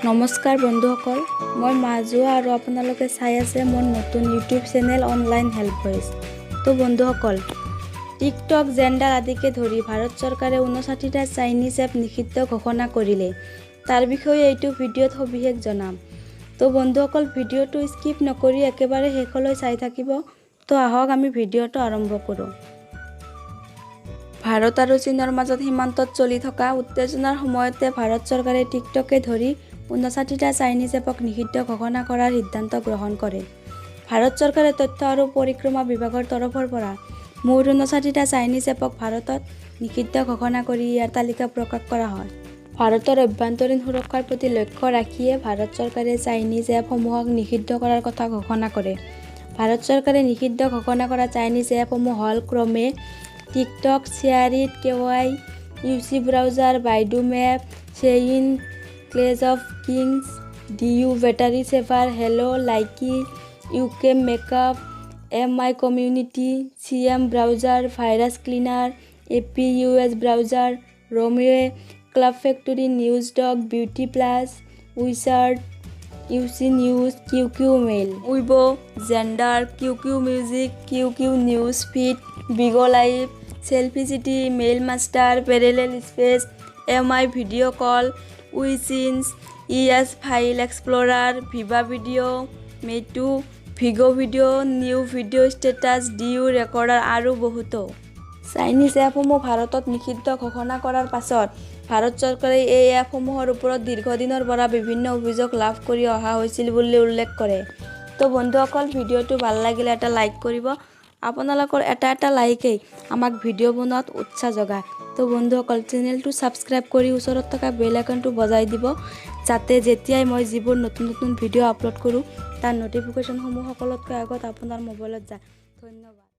নমস্কাৰ বন্ধুসকল, মই মাজু আৰু আপোনালোকে চাই আছে মোৰ নতুন YouTube channel online help voice. তো বন্ধুসকল, টিকটক জেণ্ডাৰ আদিকে ধৰি ভাৰত চৰকাৰে 59টা চাইনিজ এপ নিষিদ্ধ ঘোষণা কৰিলে। তাৰ বিষয়ে এইটো ভিডিঅ'ত সবিশেষ জনাম। তো বন্ধুসকল, ভিডিঅ'টো স্কিপ নকৰি একেবাৰে শেষলৈ চাই থাকিব। তো আহক আমি ভিডিঅ'টো আৰম্ভ কৰোঁ। ভাৰত আৰু চীনৰ মাজত সীমান্তত চলি থকা উত্তেজনাৰ সময়তে ভাৰত চৰকাৰে টিকটকে ধৰি 59টা চাইনিজ এপক নিষিদ্ধ ঘোষণা কৰাৰ সিদ্ধান্ত গ্ৰহণ কৰে। ভাৰত চৰকাৰে তথ্য আৰু পৰিক্ৰমা বিভাগৰ তৰফৰ পৰা মুঠ 59টা চাইনিজ এপক ভাৰতত নিষিদ্ধ ঘোষণা কৰি ইয়াৰ তালিকা প্ৰকাশ কৰা হয়। ভাৰতৰ অভ্যন্তৰীণ সুৰক্ষাৰ প্ৰতি লক্ষ্য ৰাখিয়ে ভাৰত চৰকাৰে চাইনিজ এপসমূহক নিষিদ্ধ কৰাৰ কথা ঘোষণা কৰে। ভাৰত চৰকাৰে নিষিদ্ধ ঘোষণা কৰা চাইনিজ এপসমূহ হ'ল ক্ৰমে TikTok, SHAREit, Kwai, UC Browser, Baidu Map, Shein, Clash of Kings, DU Battery Saver, Helo, Likee, YouCam Makeup, Mi Community, CM Browser, Virus Cleaner, APUS Browser, Romwe, Club Factory, NewsDog, BeautyPlus, WeChat, UC News, QQ Mail, Weibo, Xender, QQ Music, QQ News Feed, Bigo Live, Selfie City, Mail Master, Parallel Space, Mi Video' Call, WeSync, ES File Explorer, Viva Video', Meitu, Vigo Video', new video' status, due recorder আৰু বহুতো। Chinese এপসমূহ ভাৰতত নিষিদ্ধ ঘোষণা কৰাৰ পাছত ভাৰত চৰকাৰে এই এপসমূহৰ ওপৰত দীৰ্ঘদিনৰ পৰা বিভিন্ন অভিযোগ লাভ কৰি অহা হৈছিল বুলি উল্লেখ কৰে। তো বন্ধুসকল, ভিডিঅ'টো ভাল লাগিলে এটা লাইক কৰিব। আপোনালোকৰ এটা লাইকেই আমাক ভিডিঅ' বনোৱাত উৎসাহ যোগায়। তো বন্ধুসকল, চেনেলটো ছাবস্ক্ৰাইব কৰি ওচৰত থকা বেল আইকনটো বজাই দিব, যাতে যেতিয়াই মই যিবোৰ নতুন ভিডিঅ' আপলোড কৰোঁ তাৰ ন'টিফিকেশ্যনসমূহ সকলোতকৈ আগত আপোনাৰ মোবাইলত যায়। ধন্যবাদ।